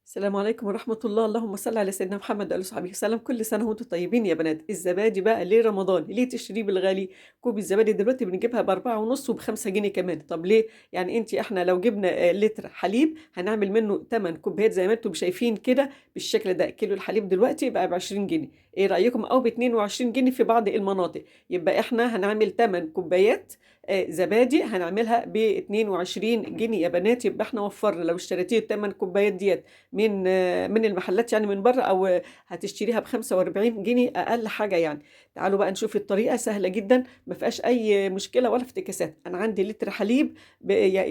السلام عليكم ورحمة الله، اللهم صل على سيدنا محمد وآله وصحبه وسلم، كل سنة وأنتم طيبين يا بنات. الزبادي بقى ليه رمضان، ليه تشتريه بالغالي؟ كوب الزبادي دلوقتي بنجيبها ب4.5 وب5 جنيه كمان، طب ليه؟ يعني إحنا لو جبنا لتر حليب هنعمل منه 8 كوبايات زي ما أنتم شايفين كده بالشكل ده، كيلو الحليب دلوقتي بقى ب20 جنيه، إيه رأيكم؟ أو ب22 جنيه في بعض المناطق، يبقى إحنا هنعمل 8 كوبايات زبادي هنعملها ب22 جنيه يا بنات، يبقى إحنا وفرنا لو اشتريتيه ال8 كوبايات ديّة من المحلات يعني من برّه أو هتشتريها ب45 جنيه أقل حاجة يعني. تعالوا بقى نشوف الطريقة سهلة جدًا ما فيهاش أي مشكلة ولا افتكاسات. أنا عندي لتر حليب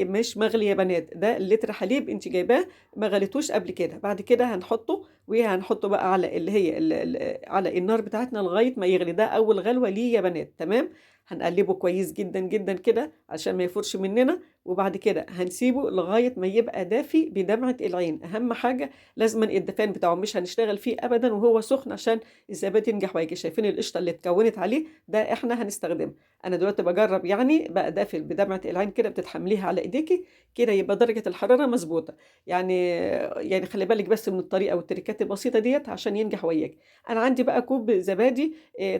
مش مغلي يا بنات، ده لتر حليب أنتِ جايباه ما غليتوش قبل كده، بعد كده هنحطه بقى على اللي هي ال ال على النار بتاعتنا لغاية ما يغلي، ده أول غلوة ليه يا بنات، تمام؟ هنقلّبه كويس جدًا، جدًا كده عشان ما يفورش مننا، وبعد كده هنسيبه لغاية ما يبقى دافي بدمعة العين، أهم حاجة لازمًا الدفان بتاعه، مش هنشتغل فيه أبدًا وهو سخن عشان الزبادي ينجح وييجي، شايفين القشطة اللي اتكوّنت عليه، ده إحنا هنستخدمه. أنا دلوقتي باجرّب يعني بقى دافي بدمعة العين كده بتتحمليها على إيديكِ، كده يبقى درجة الحرارة مضبوطة، يعني خلّي بالِك بس من الطريقة والتريكات البسيطة ديّة عشان ينجح وياكِ. أنا عندي بقى كوب زبادي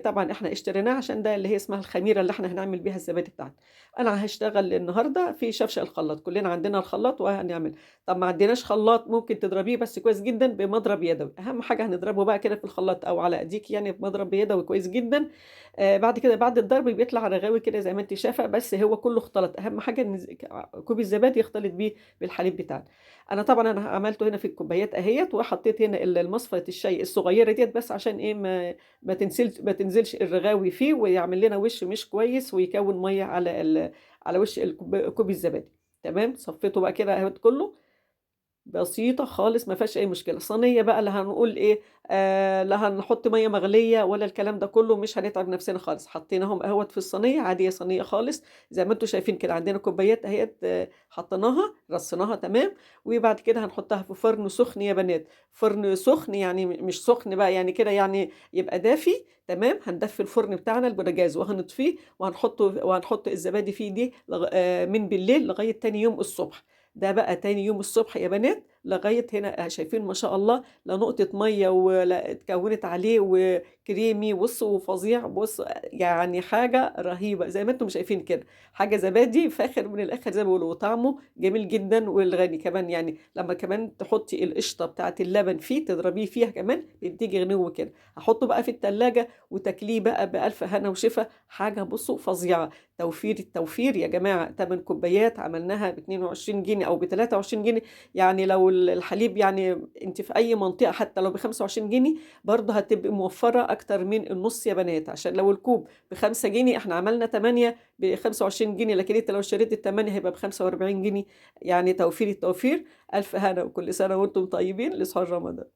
طبعًا إحنا اشتريناه عشان ده اللي هي اسمها الخميرة اللي إحنا هنعمل بيها الزبادي بتاعنا. أنا هاشتغل النهارده في شفشق الخلاط، كلنا عندنا الخلاط وهنعمل. طب ما عندناش خلاط ممكن تضربيه بس كويس جدًا بمضرب يدوي، أهم حاجة هنضربه بقى كده في الخلاط أو على إيديكِ يعني بمضرب يدوي كويس جدًا، بعد كده بعد الضرب بيطلع رغاوي كده زي ما أنتِ شايفة، بس هو كله اختلط، أهم حاجة إن كوب الزبادي يختلط بيه بالحليب بتاعنا. أنا طبعًا عملته هنا في الكوبايات أهيّة، وحطيت هنا مصفاية الشاي الصغيرة ديّة بس عشان إيه ما تنزلش الرغاوي فيه ويعمل لنا وِش مش كويس ويكوّن مَيّة على وش كوب الزبادي، تمام، صفيته بقى كده أهوّة كلّه، بسيطة خالص ما فيهاش أي مشكلة. صينية بقى لا هنقول إيه، لا هنحط مَيّة مغلية ولا الكلام ده كلّه، مش هنتعب نفسنا خالص، حطيناهم أهوّة في الصينية عادية صينية خالص زي ما أنتم شايفين كده، عندنا كوبايات أهيّة حطيناها رصيناها تمام، وبعد كده هنحطها في فرن سخن يا بنات، فرن سخن يعني مش سخن بقى يعني كده يعني يبقى دافي، تمام، هندفّي الفرن بتاعنا البوتاجاز وهنطفيه وهنحط الزبادي فيه دي من بالليل لغاية تاني يوم الصبح. ده بقى تاني يوم الصبح يا بنات لغاية هنا شايفين ما شاء الله لا نقطة مَيّة ولا اتكوّنت عليه وكريمي وفظيع يعني حاجة رهيبة زي ما أنتم شايفين كده، حاجة زبادي فاخر من الآخر زي ما بيقولوا، وطعمه جميل جدًا والغني كمان يعني لمّا كمان تحطّي القشطة بتاعة اللبن فيه تضربيه فيها كمان بيدّيكِ غنو كده، هاحطه بقى في التلاجة وتاكليه بقى بألف هنا وشفا، حاجة بُصّوا فظيعة. توفير التوفير يا جماعة، 8 كوبايات عملناها ب22 جنيه أو ب23 جنيه، يعني لو الحليب يعني أنتِ في أي منطقة حتى لو ب25 جنيه برضه هتبقي موفّرة أكتر من النُص يا بنات، عشان لو الكوب ب5 جنيه إحنا عملنا 8 ب25 جنيه، لكن أنتِ لو اشتريتِ ال8 هيبقى ب45 جنيه، يعني توفير التوفير. ألف هنا وكل سنة وأنتم طيبين لسعاد رمضان.